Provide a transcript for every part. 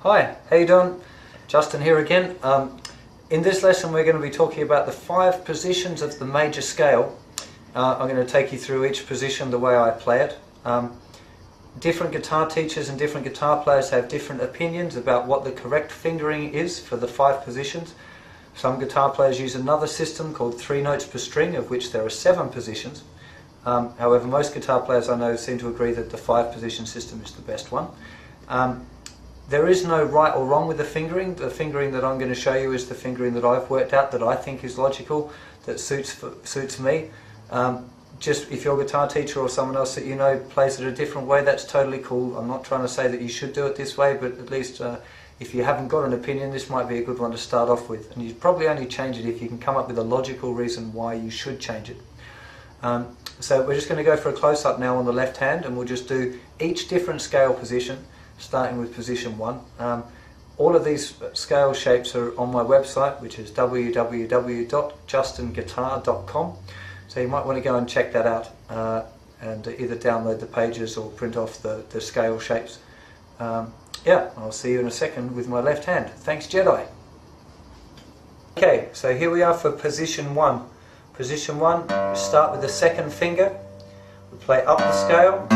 Hi, how you doing? Justin here again. In this lesson we're going to be talking about the 5 positions of the major scale. I'm going to take you through each position the way I play it. Different guitar teachers and different guitar players have different opinions about what the correct fingering is for the 5 positions. Some guitar players use another system called 3 notes per string, of which there are 7 positions. However, most guitar players I know seem to agree that the 5 position system is the best one. There is no right or wrong with the fingering. The fingering that I'm going to show you is the fingering that I've worked out, that I think is logical, that suits me. Just if your guitar teacher or someone else that you know plays it a different way, that's totally cool. I'm not trying to say that you should do it this way, but at least if you haven't got an opinion, this might be a good one to start off with. And you'd probably only change it if you can come up with a logical reason why you should change it. So we're just going to go for a close-up now on the left hand, and we'll just do each different scale position, starting with position 1. All of these scale shapes are on my website, which is www.justinguitar.com. So you might want to go and check that out and either download the pages or print off the scale shapes. Yeah, I'll see you in a second with my left hand. Thanks, Jedi. Okay, so here we are for position 1. Position 1, we start with the 2nd finger. We play up the scale.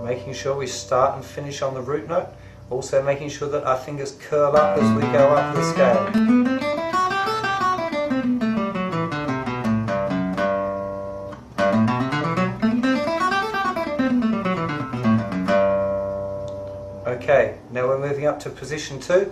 Making sure we start and finish on the root note, also making sure that our fingers curl up as we go up the scale. Okay, now we're moving up to position 2.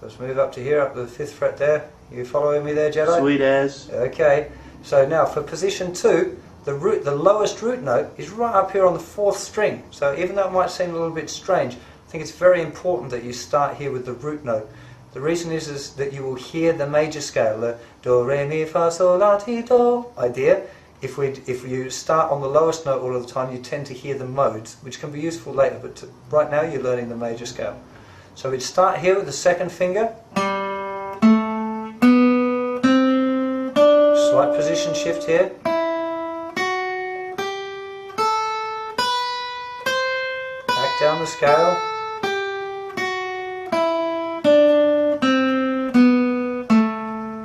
Let's move up to here, up to the 5th fret there. You following me there, Jedi? Sweet as. Okay, so now for position 2, the lowest root note is right up here on the 4th string. So even though it might seem a little bit strange, I think it's very important that you start here with the root note. The reason is that you will hear the major scale, the do, re, mi, fa, sol, la, ti, do idea. If you start on the lowest note all of the time, you tend to hear the modes, which can be useful later, but right now you're learning the major scale. So we'd start here with the 2nd finger. Slight position shift here. Down the scale.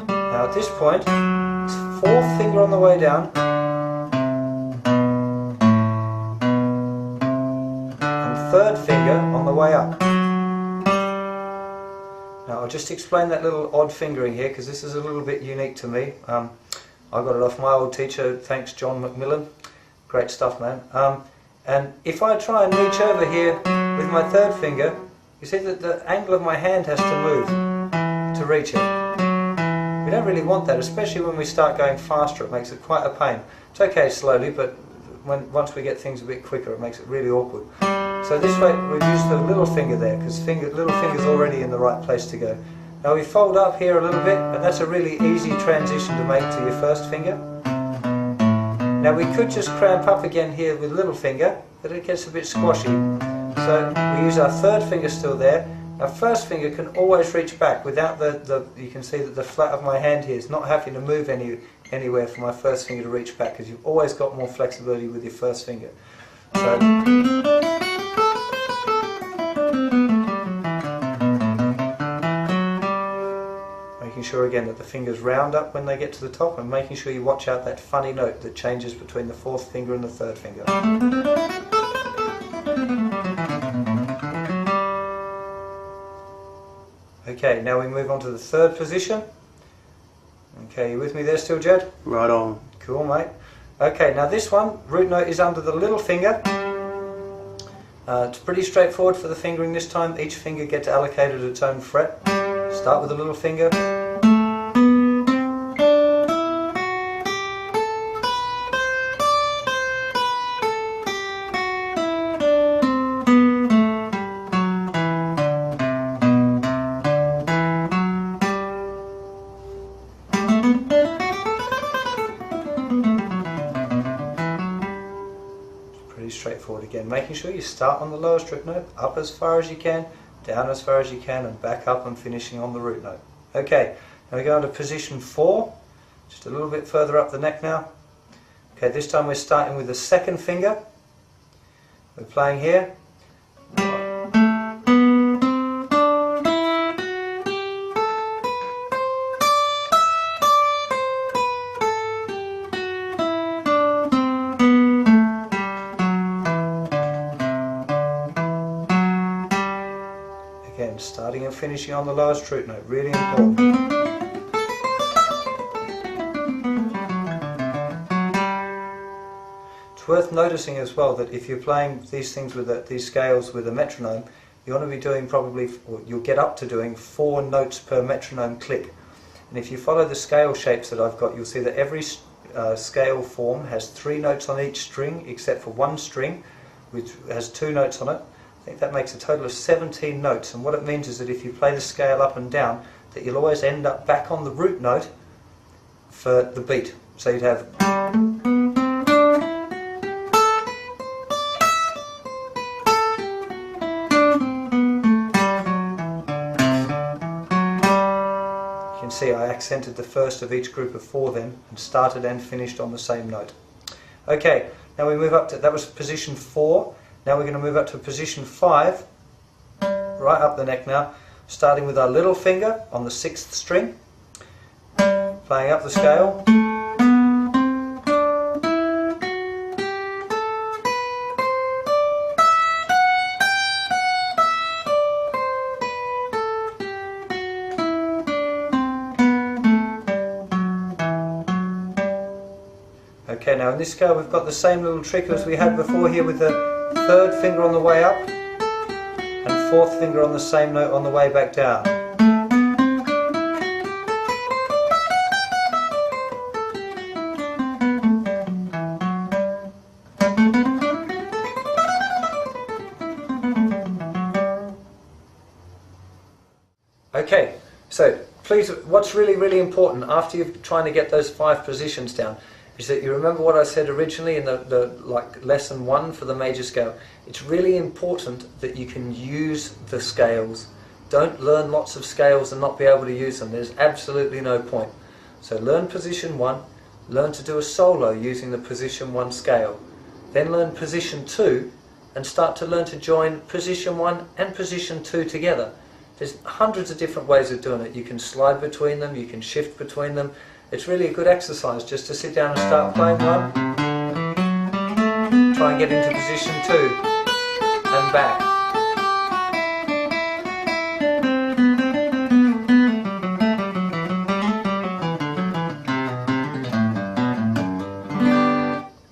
Now at this point, it's 4th finger on the way down and 3rd finger on the way up. Now I'll just explain that little odd fingering here, because this is a little bit unique to me. I got it off my old teacher, thanks John McMillan. Great stuff, man. And if I try and reach over here with my 3rd finger, you see that the angle of my hand has to move to reach it. We don't really want that, especially when we start going faster. It makes it quite a pain. It's okay slowly, but once we get things a bit quicker, it makes it really awkward. So this way we use the little finger there, because little finger's already in the right place to go. Now we fold up here a little bit, and that's a really easy transition to make to your 1st finger. Now we could just cramp up again here with little finger, but it gets a bit squashy. So we use our 3rd finger still there. Our 1st finger can always reach back without you can see that the flat of my hand here is not having to move anywhere for my 1st finger to reach back, because you've always got more flexibility with your 1st finger. So, making sure again that the fingers round up when they get to the top, and making sure you watch out that funny note that changes between the 4th finger and the 3rd finger. Okay, now we move on to the 3rd position. Okay, you with me there still, Jed? Right on. Cool, mate. Okay, now this one, root note is under the little finger. It's pretty straightforward for the fingering this time. Each finger gets allocated its own fret. Start with the little finger. making sure you start on the lowest root note, up as far as you can, down as far as you can, and back up and finishing on the root note. Okay, now we go into position 4, just a little bit further up the neck now. Okay, this time we're starting with the second finger. We're playing here. Again, starting and finishing on the lowest root note, really important. It's worth noticing as well that if you're playing these things with these scales with a metronome, you want to be doing probably, or you'll get up to doing 4 notes per metronome click. And if you follow the scale shapes that I've got, you'll see that every scale form has 3 notes on each string, except for one string, which has 2 notes on it. I think that makes a total of 17 notes, and what it means is that if you play the scale up and down, that you'll always end up back on the root note for the beat. So you'd have... You can see I accented the first of each group of 4 then, and started and finished on the same note. Okay, now we move up to, that was position 4. Now we're going to move up to position 5, right up the neck now, starting with our little finger on the 6th string, playing up the scale. Okay, now in this scale we've got the same little trick as we had before here with the 3rd finger on the way up and 4th finger on the same note on the way back down. Okay, so please, what's really important after you're trying to get those 5 positions down is that you remember what I said originally in the lesson 1 for the major scale. It's really important that you can use the scales. Don't learn lots of scales and not be able to use them. There's absolutely no point. So learn position 1, learn to do a solo using the position 1 scale. Then learn position 2 and start to learn to join position 1 and position 2 together. There's hundreds of different ways of doing it. You can slide between them, you can shift between them. It's really a good exercise just to sit down and start playing one. Try and get into position 2 and back.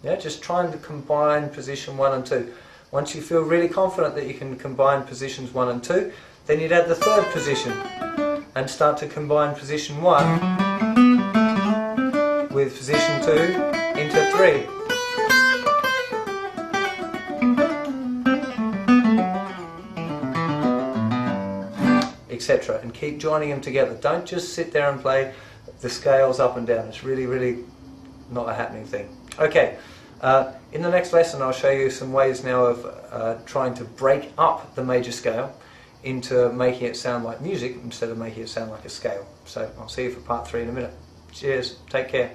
Yeah, just trying to combine position 1 and 2. Once you feel really confident that you can combine positions 1 and 2, then you'd add the 3rd position and start to combine position 1 with position 2 into 3. Etc. And keep joining them together. Don't just sit there and play the scales up and down. It's really not a happening thing. Okay, in the next lesson I'll show you some ways now of trying to break up the major scale into making it sound like music instead of making it sound like a scale. So I'll see you for part 3 in a minute. Cheers, take care.